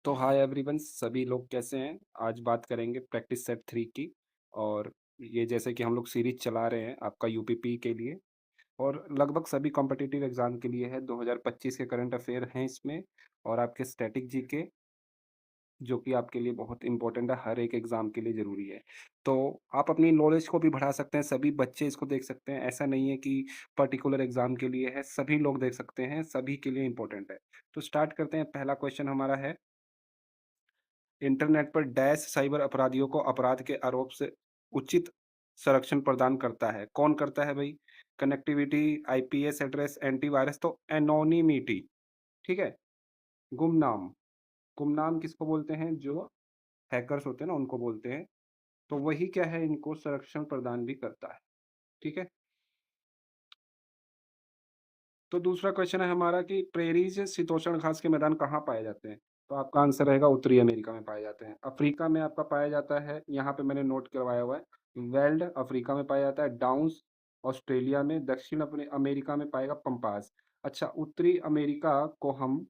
तो hi everyone, सभी लोग कैसे हैं? आज बात करेंगे प्रैक्टिस सेट 3 की। और ये जैसे कि हम लोग सीरीज चला रहे हैं आपका यूपीपी के लिए, और लगभग सभी कॉम्पिटिटिव एग्जाम के लिए है। 2025 के करंट अफेयर हैं इसमें, और आपके स्टैटिक जीके, जो कि आपके लिए बहुत इंपॉर्टेंट है, हर एक एग्जाम के लिए ज़रूरी है। तो आप अपनी नॉलेज को भी बढ़ा सकते हैं, सभी बच्चे इसको देख सकते हैं। ऐसा नहीं है कि पर्टिकुलर एग्जाम के लिए है, सभी लोग देख सकते हैं, सभी के लिए इंपॉर्टेंट है। तो स्टार्ट करते हैं। पहला क्वेश्चन हमारा है, इंटरनेट पर डैश साइबर अपराधियों को अपराध के आरोप से उचित संरक्षण प्रदान करता है। कौन करता है भाई? Connectivity, IPS address, antivirus. तो एनोनिमिटी, ठीक है। गुमनाम, गुमनाम किसको बोलते हैं? जो हैकर्स होते हैं ना, उनको बोलते हैं। तो वही क्या है, इनको संरक्षण प्रदान भी करता है, ठीक है। तो दूसरा क्वेश्चन है हमारा कि प्रेरीज शीतोष्ण घास के मैदान कहाँ पाए जाते हैं? तो आपका आंसर रहेगा उत्तरी अमेरिका में पाए जाते हैं। अफ्रीका में आपका पाया जाता है, यहाँ पे मैंने नोट करवाया हुआ है, वेल्ड अफ्रीका में पाया जाता है, डाउन्स ऑस्ट्रेलिया में, दक्षिण अपने अमेरिका में पाएगा पंपास। अच्छा, उत्तरी अमेरिका को हम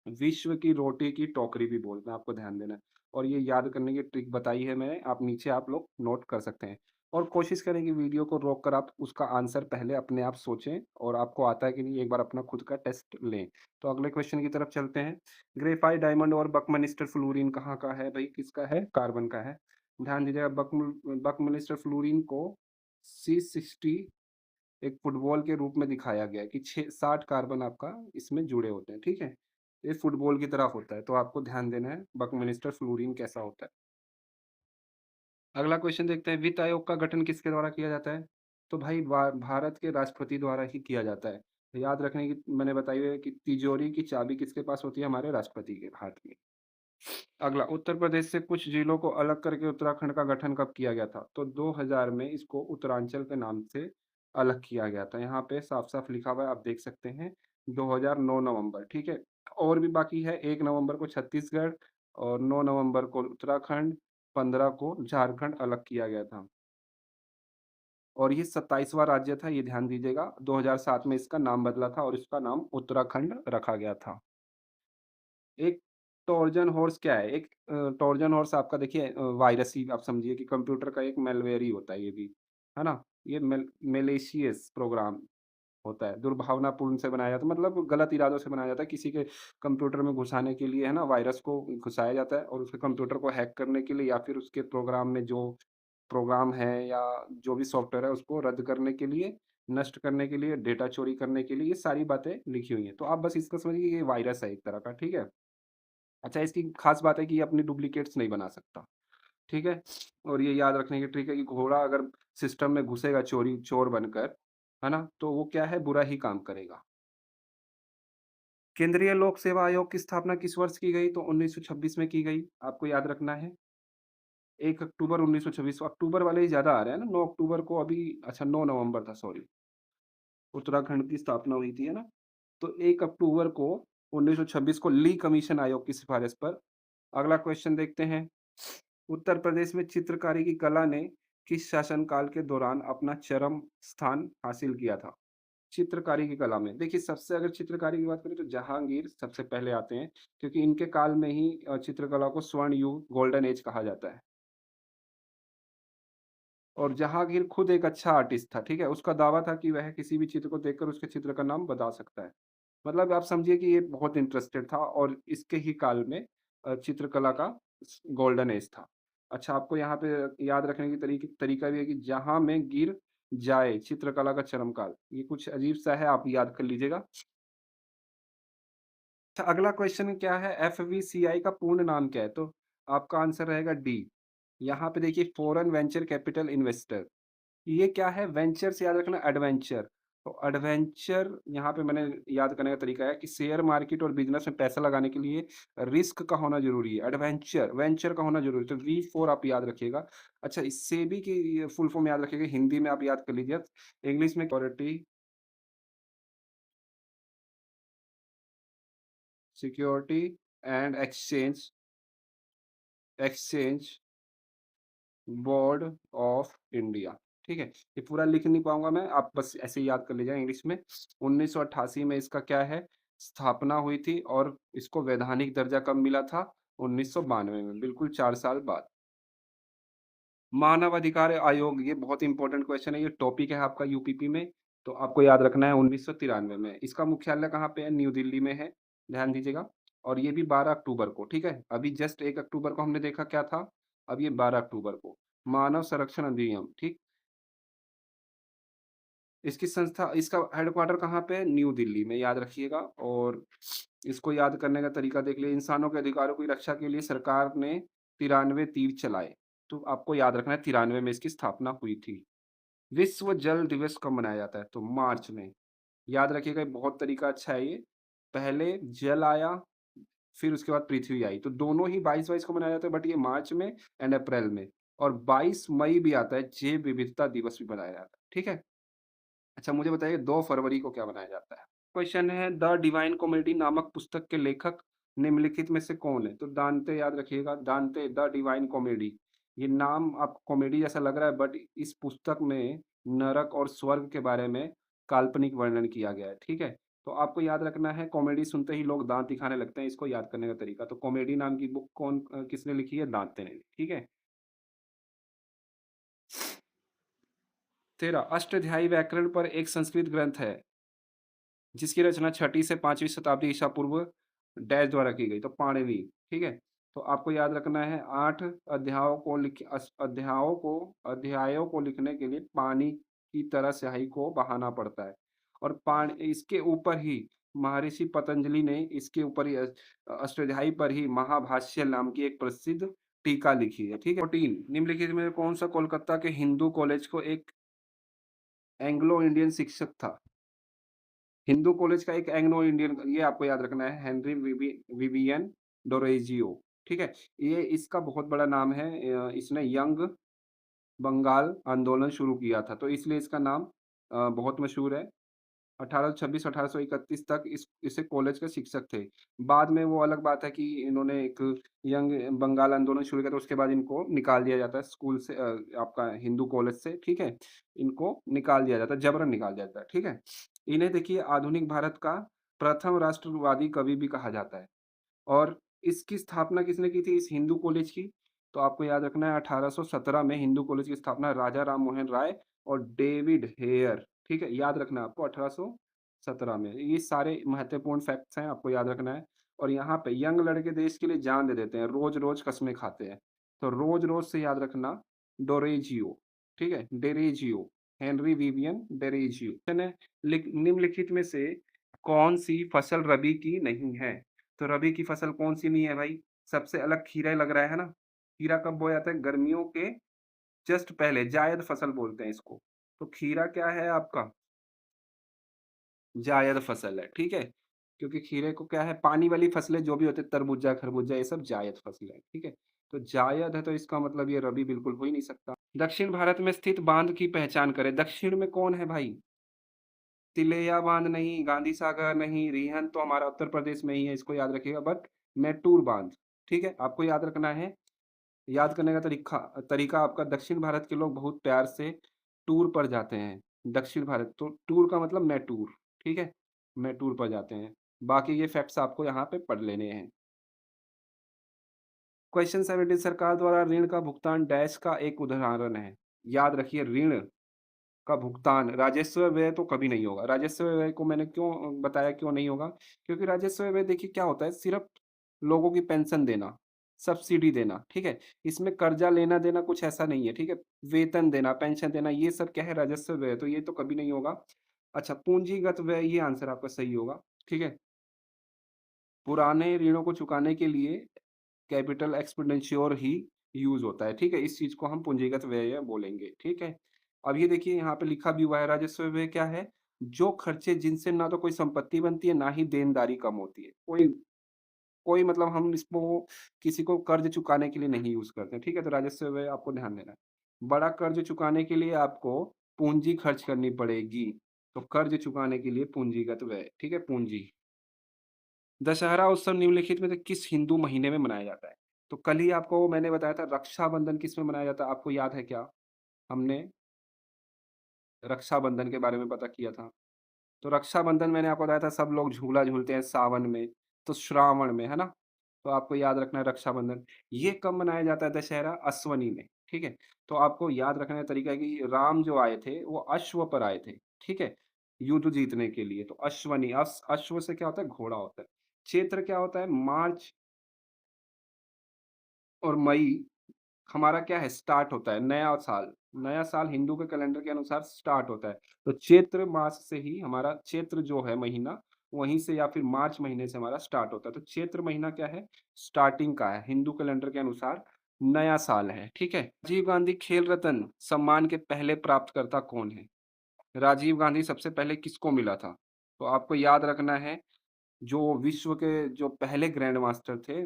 विश्व की रोटी की टोकरी भी बोलते हैं, आपको ध्यान देना है। और ये याद करने की ट्रिक बताई है मैंने, आप नीचे आप लोग नोट कर सकते हैं। और कोशिश करें कि वीडियो को रोक कर आप उसका आंसर पहले अपने आप सोचें, और आपको आता है कि नहीं, एक बार अपना खुद का टेस्ट लें। तो अगले क्वेश्चन की तरफ चलते हैं। ग्रेफाइट डायमंड और बकमिलिस्टर फ्लोरीन कहाँ का है भाई? किसका है? कार्बन का है। ध्यान दीजिएगा, बकमिलिस्टर फ्लोरीन को C60 एक फुटबॉल के रूप में दिखाया गया है कि 60 कार्बन आपका इसमें जुड़े होते हैं, ठीक है। ये फुटबॉल की तरह होता है, तो आपको ध्यान देना है बकमिलिस्टर फ्लोरीन कैसा होता है। अगला क्वेश्चन देखते हैं, वित्त आयोग का गठन किसके द्वारा किया जाता है? तो भाई भारत के राष्ट्रपति द्वारा ही किया जाता है। तो याद रखने की मैंने बताई है कि तिजोरी की चाबी किसके पास होती है? हमारे राष्ट्रपति के हाथ में। अगला, उत्तर प्रदेश से कुछ जिलों को अलग करके उत्तराखंड का गठन कब किया गया था? तो 2000 में इसको उत्तरांचल के नाम से अलग किया गया था। यहाँ पे साफ साफ लिखा हुआ है, आप देख सकते हैं, 2009 नवंबर, ठीक है। और भी बाकी है, 1 नवंबर को छत्तीसगढ़, और 9 नवंबर को उत्तराखंड, 15 को झारखंड अलग किया गया था। और ये 27वां राज्य था, ये ध्यान दीजिएगा। 2007 में इसका नाम बदला था और इसका नाम उत्तराखंड रखा गया था। एक ट्रोजन हॉर्स क्या है? एक ट्रोजन हॉर्स आपका देखिए, वायरस ही आप समझिए कि कंप्यूटर का एक मैलवेयर ही होता है ये भी, है ना? ये मैलिशियस प्रोग्राम होता है, दुर्भावनापूर्ण से बनाया जाता है, मतलब गलत इरादों से बनाया जाता है, किसी के कंप्यूटर में घुसाने के लिए, है ना? वायरस को घुसाया जाता है, और उसके कंप्यूटर को हैक करने के लिए, या फिर उसके प्रोग्राम में जो प्रोग्राम है या जो भी सॉफ्टवेयर है उसको रद्द करने के लिए, नष्ट करने के लिए, डेटा चोरी करने के लिए, ये सारी बातें लिखी हुई हैं। तो आप बस इसको समझिए कि ये वायरस है एक तरह का, ठीक है? अच्छा, इसकी खास बात है कि ये अपनी डुप्लीकेट्स नहीं बना सकता, ठीक है? और ये याद रखने की ट्रिक है कि घोड़ा अगर सिस्टम में घुसेगा चोर बनकर, है ना? तो वो क्या है, बुरा ही काम करेगा। केंद्रीय लोक सेवा आयोग की स्थापना किस वर्ष की गई? तो 1926 में की गई, आपको याद रखना है। 1 अक्टूबर 1926, अक्टूबर वाले ही ज़्यादा आ रहे हैं ना, 9 अक्टूबर को अभी, अच्छा 9 नवंबर था, सॉरी। उत्तराखंड की स्थापना हुई थी, है ना? तो 1 अक्टूबर को 1926 को ली कमीशन आयोग की सिफारिश पर। अगला क्वेश्चन देखते हैं। उत्तर प्रदेश में चित्रकारी की कला ने किस शासनकाल के दौरान अपना चरम स्थान हासिल किया था? चित्रकारी की कला में देखिए, सबसे अगर चित्रकारी की बात करें तो जहांगीर सबसे पहले आते हैं, क्योंकि इनके काल में ही चित्रकला को स्वर्ण युग, गोल्डन एज कहा जाता है। और जहांगीर खुद एक अच्छा आर्टिस्ट था, ठीक है? उसका दावा था कि वह किसी भी चित्र को देखकर उसके चित्र का नाम बता सकता है। मतलब आप समझिए कि ये बहुत इंटरेस्टेड था, और इसके ही काल में चित्रकला का गोल्डन एज था। अच्छा, आपको यहाँ पे याद रखने की तरीका भी है कि जहाँ में गिर जाए चित्रकला का चरम काल, ये कुछ अजीब सा है, आप याद कर लीजिएगा। अच्छा, अगला क्वेश्चन क्या है, एफवीसीआई का पूर्ण नाम क्या है? तो आपका आंसर रहेगा डी। यहाँ पे देखिए, फॉरेन वेंचर कैपिटल इन्वेस्टर। ये क्या है? वेंचर से याद रखना, एडवेंचर। तो एडवेंचर यहाँ पे मैंने याद करने का तरीका है कि शेयर मार्केट और बिजनेस में पैसा लगाने के लिए रिस्क का होना जरूरी है, एडवेंचर वेंचर का होना जरूरी है, तो V4 आप याद रखिएगा। अच्छा, इससे भी कि फुल फॉर्म याद रखिएगा, हिंदी में आप याद कर लीजिए, इंग्लिश में security and exchange board of India, ठीक है। ये पूरा लिख नहीं पाऊंगा मैं, आप बस ऐसे ही याद कर लीजिए इंग्लिश में। 1988 में इसका क्या है, स्थापना हुई थी और इसको वैधानिक दर्जा कब मिला था? 1992 में, बिल्कुल 4 साल बाद। मानव अधिकार आयोग, ये बहुत इंपॉर्टेंट क्वेश्चन है, ये टॉपिक है आपका यूपीपी में, तो आपको याद रखना है 1993 में। इसका मुख्यालय कहाँ पे है? न्यू दिल्ली में है, ध्यान दीजिएगा। और ये भी 12 अक्टूबर को, ठीक है? अभी जस्ट 1 अक्टूबर को हमने देखा क्या था, अब ये 12 अक्टूबर को। मानव संरक्षण अधिनियम, ठीक? इसकी संस्था, इसका हेडक्वार्टर कहाँ पे है? न्यू दिल्ली में, याद रखिएगा। और इसको याद करने का तरीका देख लिए, इंसानों के अधिकारों की रक्षा के लिए सरकार ने 93 तीर चलाए। तो आपको याद रखना है 93 में इसकी स्थापना हुई थी। विश्व जल दिवस कब मनाया जाता है? तो मार्च में। याद रखिएगा, ये बहुत तरीका अच्छा है ये। पहले जल आया, फिर उसके बाद पृथ्वी आई। तो दोनों ही 22-22 को मनाया जाता है, बट ये मार्च में एंड अप्रैल में। और 22 मई भी आता है, जैव विविधता दिवस भी मनाया जाता है। ठीक है? अच्छा मुझे बताइए 2 फरवरी को क्या मनाया जाता है? क्वेश्चन है, द डिवाइन कॉमेडी नामक पुस्तक के लेखक निम्नलिखित में से कौन है? तो दांते, याद रखिएगा, दांते, द डिवाइन कॉमेडी। ये नाम आपको कॉमेडी जैसा लग रहा है, बट इस पुस्तक में नरक और स्वर्ग के बारे में काल्पनिक वर्णन किया गया है, ठीक है? तो आपको याद रखना है, कॉमेडी सुनते ही लोग दांत दिखाने लगते हैं, इसको याद करने का तरीका। तो कॉमेडी नाम की बुक किसने लिखी है? दांते ने, ठीक है? 13 अष्टाध्यायी व्याकरण पर एक संस्कृत ग्रंथ है, जिसकी रचना 6ठी से 5वीं शताब्दी ईसा पूर्व डैश द्वारा की गई, तो पाणिनि, ठीक है? तो आपको याद रखना है 8 अध्यायों को लिखने के लिए पानी की तरह स्याही को बहाना पड़ता है। और पान इसके ऊपर ही महर्षि पतंजलि ने इसके ऊपर ही अष्टाध्यायी पर ही महाभाष्य नाम की एक प्रसिद्ध टीका लिखी है, ठीक है? 14 निम्नलिखित में कौन सा कोलकाता के हिंदू कॉलेज को एक एंग्लो इंडियन शिक्षक था? हिंदू कॉलेज का एक एंग्लो इंडियन, ये आपको याद रखना है, हेनरी विवियन डोरेजियो, ठीक है? ये इसका बहुत बड़ा नाम है, इसने यंग बंगाल आंदोलन शुरू किया था, तो इसलिए इसका नाम बहुत मशहूर है। 1826 1831 तक इसे कॉलेज के शिक्षक थे। बाद में वो अलग बात है कि इन्होंने एक यंग बंगाल आंदोलन शुरू किया, तो उसके बाद इनको निकाल दिया जाता है स्कूल से, आपका हिंदू कॉलेज से, ठीक है? इनको निकाल दिया जाता है, जबरन निकाल दिया जाता है, ठीक है? इन्हें देखिए आधुनिक भारत का प्रथम राष्ट्रवादी कवि भी कहा जाता है। और इसकी स्थापना किसने की थी, इस हिंदू कॉलेज की? तो आपको याद रखना है 1817 में हिंदू कॉलेज की स्थापना राजा राम मोहन राय और डेविड हेयर, ठीक है? याद रखना है आपको 1817 में। ये सारे महत्वपूर्ण फैक्ट्स हैं, आपको याद रखना है। और यहाँ पे यंग लड़के देश के लिए जान दे देते हैं, रोज-रोज कस्में खाते हैं। तो रोज-रोज से याद रखना डोरेजियो, ठीक है? Derozio, Henry Vivian Derozio. है निम्नलिखित में से कौन सी फसल रबी की नहीं है? तो रबी की फसल कौन-सी नहीं है भाई? सबसे अलग खीरा लग रहा है ना? खीरा कब बोया जाता है? गर्मियों के जस्ट पहले, जायद फसल बोलते हैं इसको। तो खीरा क्या है आपका? जायद फसल है, ठीक है? क्योंकि खीरे को क्या है, पानी वाली फसलें जो भी होती हैं, तरबूजा, खरबूजा, ये सब जायद फसलें हैं, ठीक है? तो जायद है, तो इसका मतलब ये रबी बिल्कुल हो ही नहीं सकता। दक्षिण भारत में स्थित बाँध की पहचान करें। दक्षिण में कौन है भाई? तिलैया बाँध नहीं, गांधी सागर नहीं, रिहंद तो हमारा उत्तर प्रदेश में ही है, इसको याद रखिएगा। बट मैटूर बाँध, ठीक है? आपको याद रखना है। याद करने का तरीका तरीका आपका, दक्षिण भारत के लोग बहुत प्यार से टूर पर जाते हैं। दक्षिण भारत, तो टूर का मतलब मैटूर, ठीक है? मैटूर पर जाते हैं। बाकी ये फैक्ट्स आपको यहाँ पे पढ़ लेने हैं। क्वेश्चन 17 सरकार द्वारा ऋण का भुगतान डैश का एक उदाहरण है। याद रखिए, ऋण का भुगतान, राजस्व व्यय तो कभी नहीं होगा। राजस्व व्यय को मैंने क्यों बताया क्यों नहीं होगा? क्योंकि राजस्व व्यय देखिए क्या होता है, सिर्फ़ लोगों की पेंशन देना, सब्सिडी देना, ठीक है? इसमें कर्जा लेना-देना कुछ ऐसा नहीं है, ठीक है? वेतन देना, पेंशन देना, ये सब क्या है, राजस्व व्यय, तो ये तो कभी नहीं होगा। अच्छा, पूंजीगत व्यय, ये आंसर आपका सही होगा, ठीक है? पुराने ऋणों को चुकाने के लिए कैपिटल एक्सपेंडिचर ही यूज़ होता है, ठीक है? इस चीज़ को हम पूंजीगत व्यय बोलेंगे, ठीक है? अब ये देखिए यहाँ पे लिखा भी हुआ है, राजस्व व्यय क्या है? जो खर्चे जिनसे ना तो कोई संपत्ति बनती है, ना ही देनदारी कम होती है। कोई कोई मतलब हम इसको किसी को कर्ज़ चुकाने के लिए नहीं यूज़ करते हैं, ठीक है? तो राजस्व व्यय आपको ध्यान देना है। बड़ा कर्ज़ चुकाने के लिए आपको पूँजी खर्च करनी पड़ेगी, तो कर्ज़ चुकाने के लिए पूंजीगत व्यय, ठीक है? पूँजी। दशहरा उत्सव निम्नलिखित में से किस हिंदू महीने में मनाया जाता है? तो कल ही आपको मैंने बताया था, रक्षाबंधन किसमें मनाया जाता है, आपको याद है क्या? हमने रक्षाबंधन के बारे में पता किया था। तो रक्षाबंधन मैंने आपको बताया था सब लोग झूला झूलते हैं सावन में, तो श्रावण में, है ना? तो आपको याद रखना है रक्षाबंधन। ये कब मनाया जाता है दशहरा? अश्वनी में, ठीक है? तो आपको याद रखने का तरीका है कि राम जो आए थे, वो अश्व पर आए थे, ठीक है? युद्ध जीतने के लिए, तो अश्वनी अश्व से क्या होता है? घोड़ा होता है। चैत्र क्या होता है? मार्च और मई हमारा क्या है स्टार्ट होता है नया साल। नया साल हिंदू के कैलेंडर के अनुसार स्टार्ट होता है। तो चैत्र मास से ही हमारा चैत्र जो है महीना, वहीं से या फिर मार्च महीने से हमारा स्टार्ट होता है। तो चैत्र महीना क्या है? स्टार्टिंग का है, हिंदू कैलेंडर के अनुसार नया साल है, ठीक है? राजीव गांधी खेल रत्न सम्मान के पहले प्राप्तकर्ता कौन है? राजीव गांधी सबसे पहले किसको मिला था? तो आपको याद रखना है जो विश्व के जो पहले ग्रैंड मास्टर थे,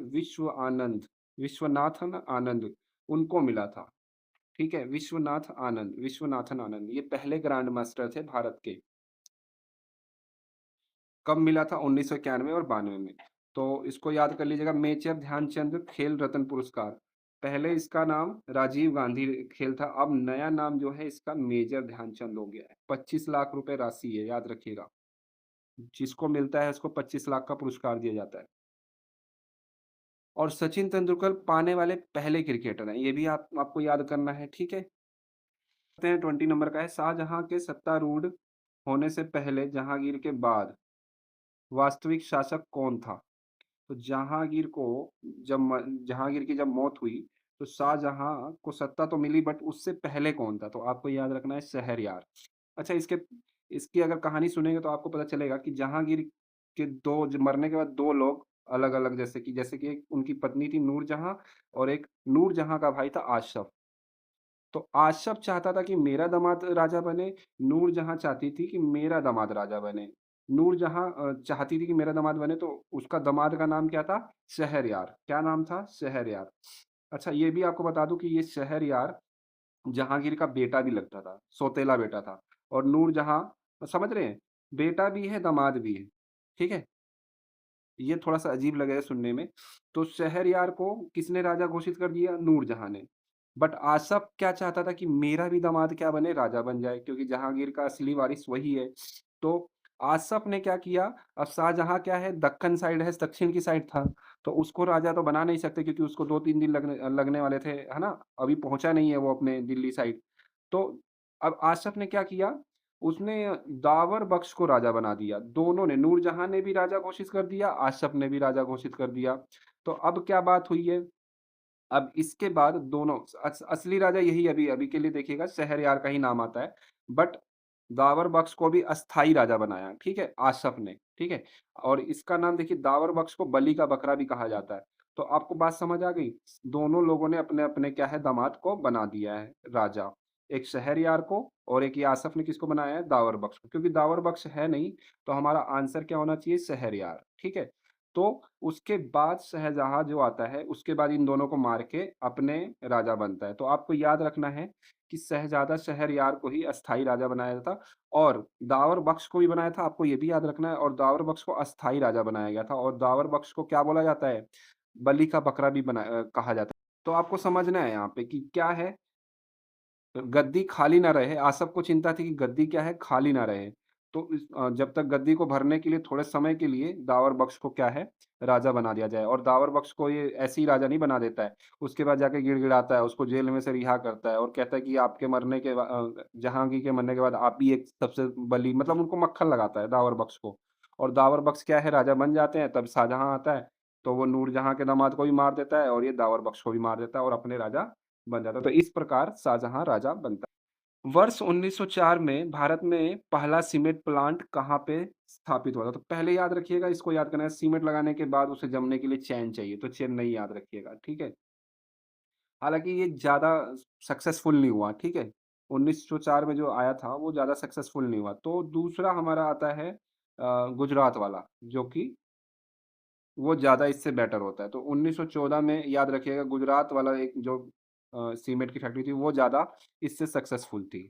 विश्वनाथन आनंद, उनको मिला था। ठीक है? विश्वनाथन आनंद ये पहले ग्रैंड मास्टर थे भारत के। कब मिला था? 1991 और 92 में। तो इसको याद कर लीजिएगा मेजर ध्यानचंद खेल रत्न पुरस्कार। पहले इसका नाम राजीव गांधी खेल था, अब नया नाम जो है इसका मेजर ध्यानचंद हो गया है। 25 लाख रुपए राशि है, याद रखिएगा। जिसको मिलता है उसको 25 लाख का पुरस्कार दिया जाता है। और सचिन तेंदुलकर पाने वाले पहले क्रिकेटर हैं, ये भी आपको याद करना है, ठीक है? 20 नंबर का है, शाहजहां के सत्तारूढ़ होने से पहले जहांगीर के बाद वास्तविक शासक कौन था? तो जहांगीर की जब मौत हुई, तो शाहजहां को सत्ता तो मिली बट उससे पहले कौन था? तो आपको याद रखना है शहरयार। अच्छा इसकी अगर कहानी सुनेंगे तो आपको पता चलेगा कि जहांगीर के 2 ज मरने के बाद 2 लोग अलग-अलग जैसे कि एक उनकी पत्नी थी नूरजहां और एक नूरजहां का भाई था आशफ। तो आशफ़ चाहता था कि मेरा दामाद राजा बने, नूरजहाँ चाहती थी कि मेरा दामाद राजा बने। नूरजहाँ चाहती थी कि मेरा दामाद बने तो उसका दामाद का नाम क्या था? शहरयार। क्या नाम था? शहरयार। अच्छा ये भी आपको बता दूँ कि ये शहरयार जहाँगीर का बेटा भी लगता था, सौतेला बेटा था और नूरजहाँ समझ रहे हैं? बेटा भी है, दामाद भी है। ठीक है? ये थोड़ा-सा अजीब लगेगा सुनने में। तो शहरयार को किसने राजा घोषित कर दिया? नूरजहाँ ने। बट आसफ क्या चाहता था कि मेरा भी दामाद क्या बने? राजा बन जाए क्योंकि जहांगीर का असली वारिस वही है। तो आसफ ने क्या किया, अब शाहजहाँ क्या है दक्कन साइड है, दक्षिण की साइड था। तो उसको राजा तो बना नहीं सकते क्योंकि उसको 2-3 दिन लगने वाले थे, है ना? अभी पहुँचा नहीं है वो अपने दिल्ली साइड। तो अब आसफ ने क्या किया, उसने दावर बख्श को राजा बना दिया। दोनों ने नूरजहाँ ने भी राजा घोषित कर दिया, आसफ ने भी राजा घोषित कर दिया। तो अब क्या बात हुई है, अब इसके बाद दोनों असली राजा यही अभी अभी के लिए देखिएगा शहरयार का ही नाम आता है। बट दावर बख्श को भी अस्थाई राजा बनाया, ठीक है? आसफ ने, ठीक है? और इसका नाम देखिए दावर बख्श को बलि का बकरा भी कहा जाता है। तो आपको बात समझ आ गई? दोनों लोगों ने अपने-अपने क्या है दामाद को बना दिया है राजा। एक शहरयार को और एक ये आसफ ने किसको बनाया है? दावर बख्श को। क्योंकि दावर बख्श है नहीं, तो हमारा आंसर क्या होना चाहिए? शहरयार, ठीक है? तो उसके बाद शाहजहाँ जो आता है, उसके बाद इन दोनों को मार के अपने राजा बनता है। तो आपको याद रखना है कि शहज़ादा शहरयार को ही अस्थाई राजा बनाया था और दावर बख्श को भी बनाया था, आपको ये भी याद रखना है और दावर बख्श को अस्थाई राजा बनाया गया था और दावर बख्श को क्या बोला जाता है? बलि का बकरा भी कहा जाता है। तो आपको समझना है यहाँ पे कि क्या है गद्दी खाली ना रहे, आसफ को चिंता थी कि गद्दी क्या है खाली ना रहे। तो जब तक गद्दी को भरने के लिए थोड़े समय के लिए दावर बख्श को क्या है राजा बना दिया जाए और दावर बख्श को ये ऐसे ही राजा नहीं बना देता है। उसके बाद जाके गिड़गिड़ाता है, उसको जेल में से रिहा करता है और कहता है कि आपके जहांगीर के मरने के बाद आप ही एक सबसे बली मतलब उनको मक्खन लगाता है दावर बख्श को। और दावर बख्श क्या है राजा बन जाते हैं, तब शाहजहाँ आता है, तो वो नूरजहाँ के दामाद को भी मार देता है और ये दावर बख्श को भी मार देता है और अपने राजा बन जाता है। तो इस प्रकार शाहजहाँ राजा बनता है। वर्ष 1904 में भारत में पहला सीमेंट प्लांट कहाँ पे स्थापित हुआ था? तो पहले याद रखिएगा इसको याद करना है सीमेंट लगाने के बाद उसे जमने के लिए चैन चाहिए, तो चेन्नई याद रखिएगा, ठीक है? हालाँकि ये ज़्यादा सक्सेसफुल नहीं हुआ, ठीक है? 1904 में जो आया था वो ज़्यादा सक्सेसफुल नहीं हुआ। तो दूसरा हमारा आता है गुजरात वाला जो कि वो ज़्यादा इससे बेटर होता है। तो 1914 में याद रखिएगा गुजरात वाला एक जो सीमेंट की फैक्ट्री थी वो ज़्यादा इससे सक्सेसफुल थी।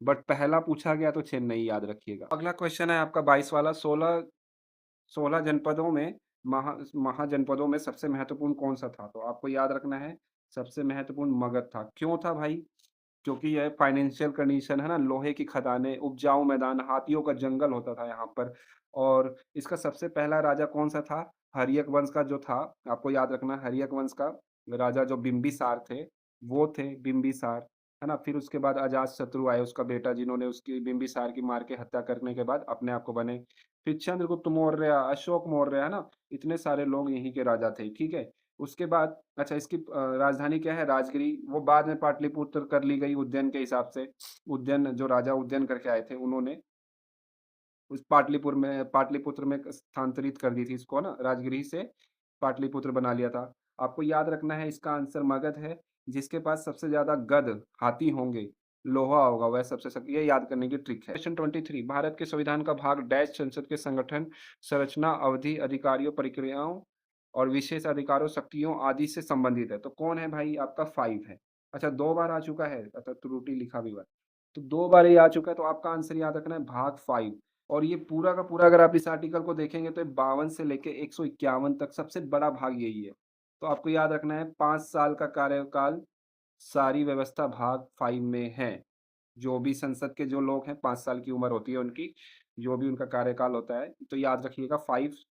बट पहला पूछा गया तो चेन्नई याद रखिएगा। अगला क्वेश्चन है आपका 22 वाला 16 जनपदों में महाजनपदों में सबसे महत्वपूर्ण कौन-सा था? तो आपको याद रखना है सबसे महत्वपूर्ण मगध था। क्यों था भाई? क्योंकि यह फाइनेंशियल कंडीशन है ना, लोहे की खदानें, उपजाऊ मैदान, हाथियों का जंगल होता था यहाँ पर। और इसका सबसे पहला राजा कौन-सा था? हर्यक वंश का जो था, आपको याद रखना है, हर्यक वंश का राजा जो बिंबिसार थे, वो थे बिंबिसार, है ना? फिर उसके बाद अजातशत्रु आए, उसका बेटा, जिन्होंने उसकी बिंबिसार की मार के हत्या करने के बाद अपने आप को बने। फिर चंद्रगुप्त मौर्य, अशोक मौर्य, है ना? इतने सारे लोग यहीं के राजा थे, ठीक है? उसके बाद अच्छा, इसकी राजधानी क्या है? राजगिरी। वो बाद में पाटलिपुत्र कर ली गई उज्जैन के हिसाब से। उज्जैन, जो राजा उज्जैन करके आए थे, उन्होंने उस पाटलिपुत्र में स्थानांतरित कर दी थी इसको ना, राजगिरी से पाटलिपुत्र बना लिया था। आपको याद रखना है, इसका आंसर मगध है। जिसके पास सबसे ज़्यादा गध, हाथी होंगे, लोहा होगा, वह सबसे ये याद करने की ट्रिक है। क्वेश्चन 23, भारत के संविधान का भाग डैश संसद के संगठन, संरचना, अवधि, अधिकारियों, प्रक्रियाओं और विशेष अधिकारों, शक्तियों आदि से संबंधित है। तो कौन है भाई? आपका 5 है। अच्छा, 2 बार आ चुका है, अच्छा त्रुटि लिखा भी हुआ है। तो 2 बार ये आ चुका है, तो आपका आंसर याद रखना है भाग 5। और ये पूरा का पूरा अगर आप इस आर्टिकल को देखेंगे तो 52 से लेके 151 तक सबसे बड़ा भाग यही है। तो आपको याद रखना है 5 साल का कार्यकाल, सारी व्यवस्था भाग 5 में है। जो भी संसद के जो लोग हैं, 5 साल की उम्र होती है उनकी, जो भी उनका कार्यकाल होता है, तो याद रखिएगा 5,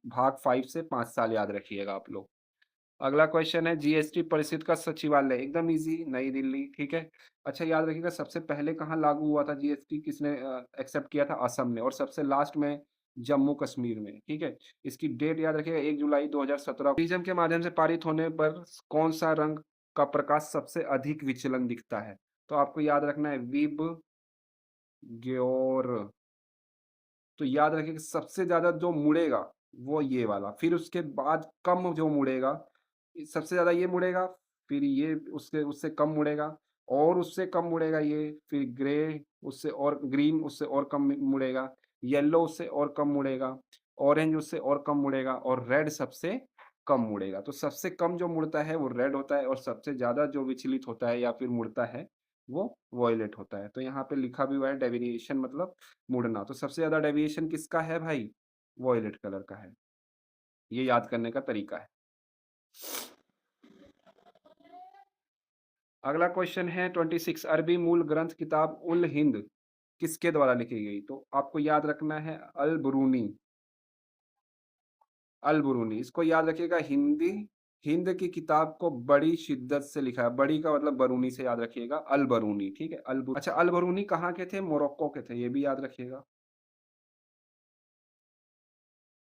भाग 5 से 5 साल याद रखिएगा आप लोग। अगला क्वेश्चन है, जीएसटी परिषद का सचिवालय, एकदम इजी, नई दिल्ली, ठीक है। अच्छा, याद रखिएगा सबसे पहले कहाँ लागू हुआ था जीएसटी, किसने एक्सेप्ट किया था? असम ने। और सबसे लास्ट में जम्मू कश्मीर में, ठीक है। इसकी डेट याद रखिएगा 1 जुलाई 2017। प्रिज्म के माध्यम से पारित होने पर कौन सा रंग का प्रकाश सबसे अधिक विचलन दिखता है? तो आपको याद रखना है विब ग्योर। तो याद रखिए कि सबसे ज़्यादा जो मुड़ेगा वो ये वाला, फिर उसके बाद कम जो मुड़ेगा, सबसे ज़्यादा ये मुड़ेगा, फिर ये उससे उससे कम मुड़ेगा, और उससे कम मुड़ेगा ये, फिर ग्रे, उससे और ग्रीन, उससे और कम मुड़ेगा, येलो उससे और कम मुड़ेगा, ऑरेंज उससे और कम मुड़ेगा, और रेड सबसे कम मुड़ेगा। तो सबसे कम जो मुड़ता है वो रेड होता है, और सबसे ज़्यादा जो विचलित होता है या फिर मुड़ता है वो वॉयलेट होता है। तो यहाँ पे लिखा भी हुआ है डेविएशन मतलब मुड़ना। तो सबसे ज़्यादा डेविएशन किसका है भाई? वॉयलेट कलर का है। ये याद करने का तरीका है। अगला क्वेश्चन है 26, अरबी मूल ग्रंथ किताब उल हिंद किसके द्वारा लिखी गई? तो आपको याद रखना है अल बुरूनी। अल बुरूनी, इसको याद रखिएगा। हिंदी हिंद की किताब को बड़ी शिद्दत से लिखा है, बड़ी का मतलब बरूनी से याद रखिएगा, अल बरूनी, ठीक है। अच्छा, अल बरूनी कहाँ के थे? मोरक्को के थे, ये भी याद रखिएगा।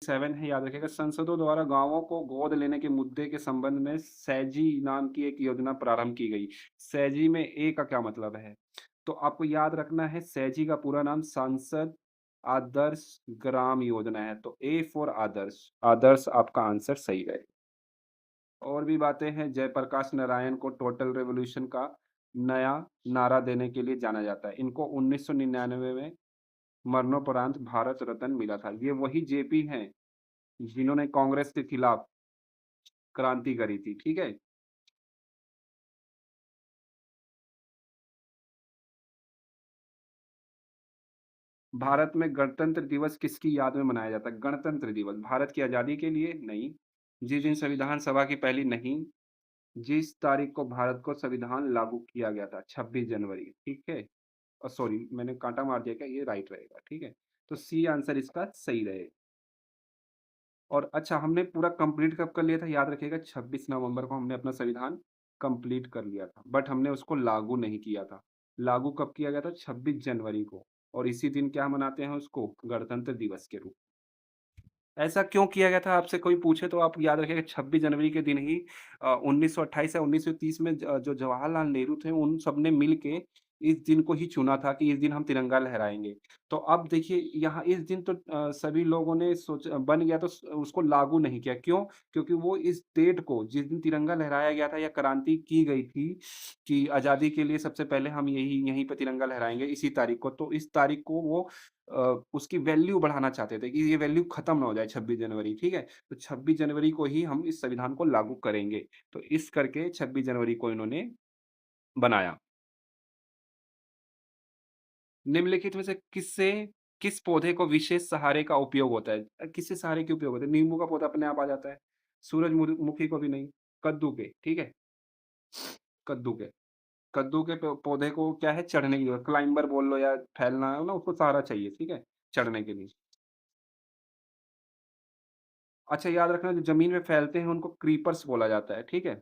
7 है, याद रखिएगा। संसदों द्वारा गांवों को गोद लेने के मुद्दे के संबंध में सैजी नाम की एक योजना प्रारंभ की गई। सैजी में ए का क्या मतलब है? तो आपको याद रखना है, सैजी का पूरा नाम सांसद आदर्श ग्राम योजना है। तो ए फॉर आदर्श, आदर्श आपका आंसर सही है। और भी बातें हैं, जयप्रकाश नारायण को टोटल रेवोल्यूशन का नया नारा देने के लिए जाना जाता है। इनको 1999 में मरणोपरांत भारत रत्न मिला था। ये वही जेपी हैं जिन्होंने कांग्रेस के खिलाफ क्रांति करी थी, ठीक है? भारत में गणतंत्र दिवस किसकी याद में मनाया जाता है? गणतंत्र दिवस भारत की आज़ादी के लिए? नहीं। जिस दिन संविधान सभा की पहली? नहीं। जिस तारीख को भारत को संविधान लागू किया गया था? 26 जनवरी, ठीक है? सॉरी, मैंने कांटा मार दिया क्या? ये राइट रहेगा, ठीक है? तो सी आंसर इसका सही रहेगा। और अच्छा, हमने पूरा कंप्लीट कब कर लिया था? याद रखिएगा 26 नवंबर को हमने अपना संविधान कंप्लीट कर लिया था, बट हमने उसको लागू नहीं किया था। लागू कब किया गया था? 26 जनवरी को। और इसी दिन क्या मनाते हैं उसको? गणतंत्र दिवस के रूप। ऐसा क्यों किया गया था? आपसे कोई पूछे तो आप याद रखिएगा 26 जनवरी के दिन ही 1928 या 1930 में जो जवाहरलाल नेहरू थे, उन सबने मिल के इस दिन को ही चुना था कि इस दिन हम तिरंगा लहराएँगे। तो अब देखिए यहाँ इस दिन तो सभी लोगों ने बन गया, तो उसको लागू नहीं किया। क्यों? क्योंकि वो इस डेट को, जिस दिन तिरंगा लहराया गया था या क्रांति की गई थी कि आज़ादी के लिए सबसे पहले हम यहीं पे तिरंगा लहराएँगे इसी तारीख को। तो इस तारीख को वो उसकी वैल्यू बढ़ाना चाहते थे कि ये वैल्यू खत्म ना हो जाए 26 जनवरी, ठीक है? तो 26 जनवरी को ही हम इस संविधान को लागू करेंगे। तो इस करके 26 जनवरी को इन्होंने बनाया। निम्नलिखित में से किस पौधे को विशेष सहारे का उपयोग होता है? किससे सहारे के उपयोग होता है? नींबू का पौधा अपने आप आ जाता है। सूरजमुखी को भी नहीं। कद्दू के, ठीक है? कद्दू के। कद्दू के पौधे को क्या है चढ़ने की जरूरत, क्लाइंबर बोल लो या फैलना है ना, उसको सहारा चाहिए, ठीक है, चढ़ने के लिए। अच्छा याद रखना, जो जमीन में फैलते हैं उनको क्रीपर्स बोला जाता है, ठीक है।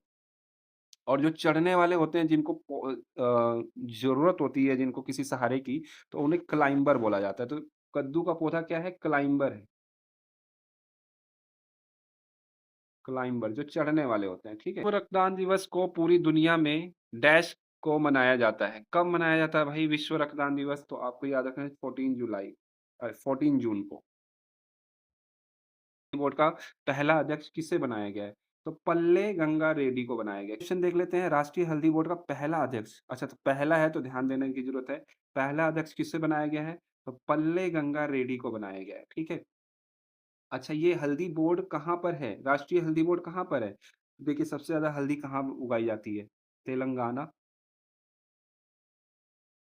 और जो चढ़ने वाले होते हैं जिनको जरूरत होती है, जिनको किसी सहारे की, तो उन्हें क्लाइंबर बोला जाता है। तो कद्दू का पौधा क्या है, क्लाइंबर है। क्लाइंबर जो चढ़ने वाले होते हैं, ठीक है। विश्व रक्तदान दिवस को पूरी दुनिया में डैश को मनाया जाता है, कब मनाया जाता है भाई विश्व रक्तदान दिवस? तो आपको याद रखना है 14 जून को। बोर्ड का पहला अध्यक्ष किसे बनाया गया है? तो पल्ले गंगा रेड्डी को बनाया गया। क्वेश्चन देख लेते हैं, राष्ट्रीय हल्दी बोर्ड का पहला अध्यक्ष, अच्छा तो पहला है तो ध्यान देने की जरूरत है। पहला अध्यक्ष किससे बनाया गया है? तो पल्ले गंगा रेड्डी को बनाया गया है, ठीक है। अच्छा, ये हल्दी बोर्ड कहाँ पर है? राष्ट्रीय हल्दी बोर्ड कहाँ पर है? देखिए सबसे ज़्यादा हल्दी कहाँ उगाई जाती है? तेलंगाना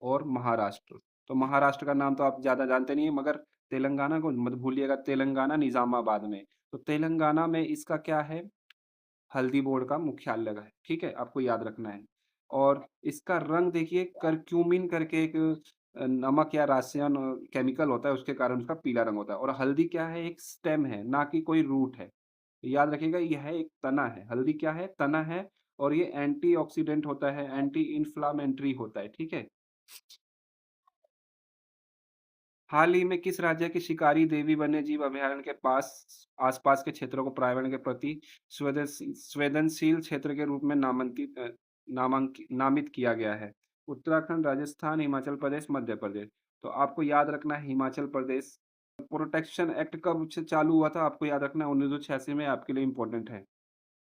और महाराष्ट्र। तो महाराष्ट्र का नाम तो आप ज़्यादा जानते नहीं हैं, मगर तेलंगाना को मत भूलिएगा, तेलंगाना निज़ामाबाद में। तो तेलंगाना में इसका क्या है? हल्दी बोर्ड का मुख्यालय है, ठीक है? आपको याद रखना है। और इसका रंग देखिए, करक्यूमिन करके एक नमक या रसायन केमिकल होता है, उसके कारण उसका पीला रंग होता है। और हल्दी क्या है? एक स्टेम है, ना कि कोई रूट है। याद रखिएगा, यह एक तना है। हल्दी क्या है? तना है। और ये एंटीऑक्सीडेंट होता है, एंटी इन्फ्लेमेटरी होता है, ठीक है? हाल ही में किस राज्य की शिकारी देवी वन्यजीव अभयारण्य के पास आसपास के क्षेत्रों को पर्यावरण के प्रति संवेदनशील क्षेत्र के रूप में नामित किया गया है? उत्तराखंड, राजस्थान, हिमाचल प्रदेश, मध्य प्रदेश। तो आपको याद रखना है हिमाचल प्रदेश। प्रोटेक्शन एक्ट कब से चालू हुआ था? आपको याद रखना है 1986 में, आपके लिए इंपॉर्टेंट है।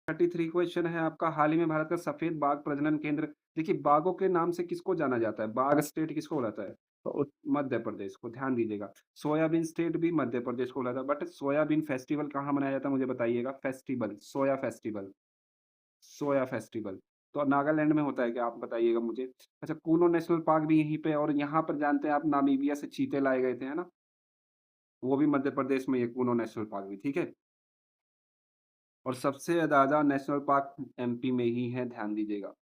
33 क्वेश्चन है आपका, हाल ही में भारत का सफेद बाघ प्रजनन केंद्र, देखिए बाघों के नाम से किसको जाना जाता है? बाघ स्टेट किसको बोलाता है? तो मध्य प्रदेश को, ध्यान दीजिएगा। सोयाबीन स्टेट भी मध्य प्रदेश को बोला था, बट सोयाबीन फेस्टिवल कहाँ मनाया जाता है मुझे बताइएगा? फेस्टिवल, सोया फेस्टिवल, सोया फेस्टिवल। तो नागालैंड में होता है क्या, आप बताइएगा मुझे। अच्छा, कूनो नेशनल पार्क भी यहीं पे, और यहाँ पर जानते हैं आप नामीबिया से चीते लाए गए थे, है ना? वो भी मध्य प्रदेश में, ये कूनो नेशनल पार्क भी, ठीक है। और सबसे ज्यादा नेशनल पार्क एमपी में ही है, ध्यान दीजिएगा।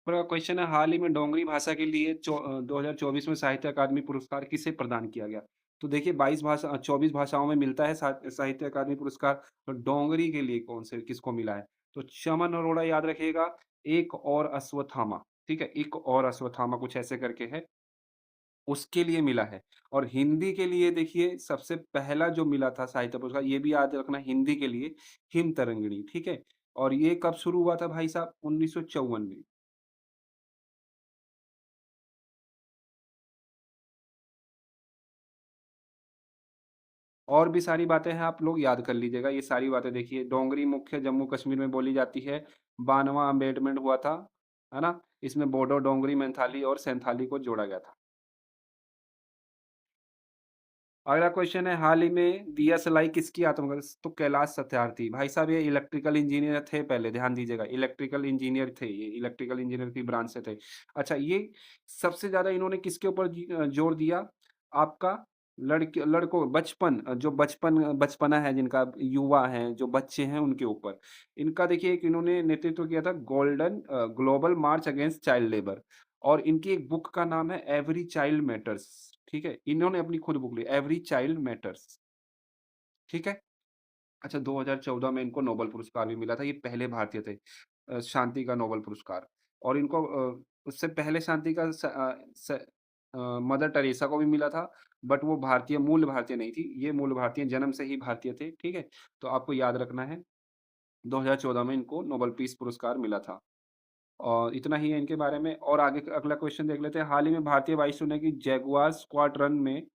पर क्वेश्चन है, हाल ही में डोगरी भाषा के लिए 2024 में साहित्य अकादमी पुरस्कार किसे प्रदान किया गया? तो देखिए 24 भाषाओं में मिलता है साहित्य अकादमी पुरस्कार। तो डोगरी के लिए कौन से किसको मिला है? तो चमन अरोड़ा, याद रखिएगा। एक और अश्वत्थामा, ठीक है, एक और अश्वत्थामा कुछ ऐसे करके है, उसके लिए मिला है। और हिंदी के लिए देखिए सबसे पहला जो मिला था साहित्य पुरस्कार, ये भी याद रखना, हिंदी के लिए हिम तरंगिणी, ठीक है। और ये कब शुरू हुआ था भाई साहब? 1954 में। और भी सारी बातें हैं, आप लोग याद कर लीजिएगा ये सारी बातें। देखिए डोगरी मुख्य जम्मू कश्मीर में बोली जाती है। 92वां अमेंडमेंट हुआ था, है ना? इसमें बोडो, डोगरी, मैंथाली और सैंथाली को जोड़ा गया था। अगला क्वेश्चन है, हाल ही में दिया सलाई किसकी आत्मकथा? तो कैलाश सत्यार्थी भाई साहब, ये इलेक्ट्रिकल इंजीनियर थे पहले, ध्यान दीजिएगा, इलेक्ट्रिकल इंजीनियर थे ये, इलेक्ट्रिकल इंजीनियर की ब्रांच से थे। अच्छा, ये सबसे ज्यादा इन्होंने किसके ऊपर जोर दिया? आपका लड़के लड़कों, जो बचपना है, जिनका युवा हैं, जो बच्चे हैं, उनके ऊपर इनका देखिए एक इन्होंने नेतृत्व किया था, गोल्डन ग्लोबल मार्च अगेंस्ट चाइल्ड लेबर। और इनकी एक बुक का नाम है एवरी चाइल्ड मैटर्स, ठीक है। इन्होंने अपनी खुद बुक ली, एवरी चाइल्ड मैटर्स, ठीक है। अच्छा, 2014 में इनको नोबेल पुरस्कार भी मिला था, ये पहले भारतीय थे शांति का नोबेल पुरस्कार। और इनको उससे पहले शांति का मदर टेरेसा को भी मिला था, बट वो भारतीय, मूल भारतीय नहीं थी, ये मूल भारतीय, जन्म से ही भारतीय थे, ठीक है। तो आपको याद रखना है 2014 में इनको नोबेल पीस पुरस्कार मिला था। और इतना ही है इनके बारे में। और आगे अगला क्वेश्चन देख लेते हैं, हाल ही में भारतीय वायुसेना की जगुआर स्क्वाड्रन में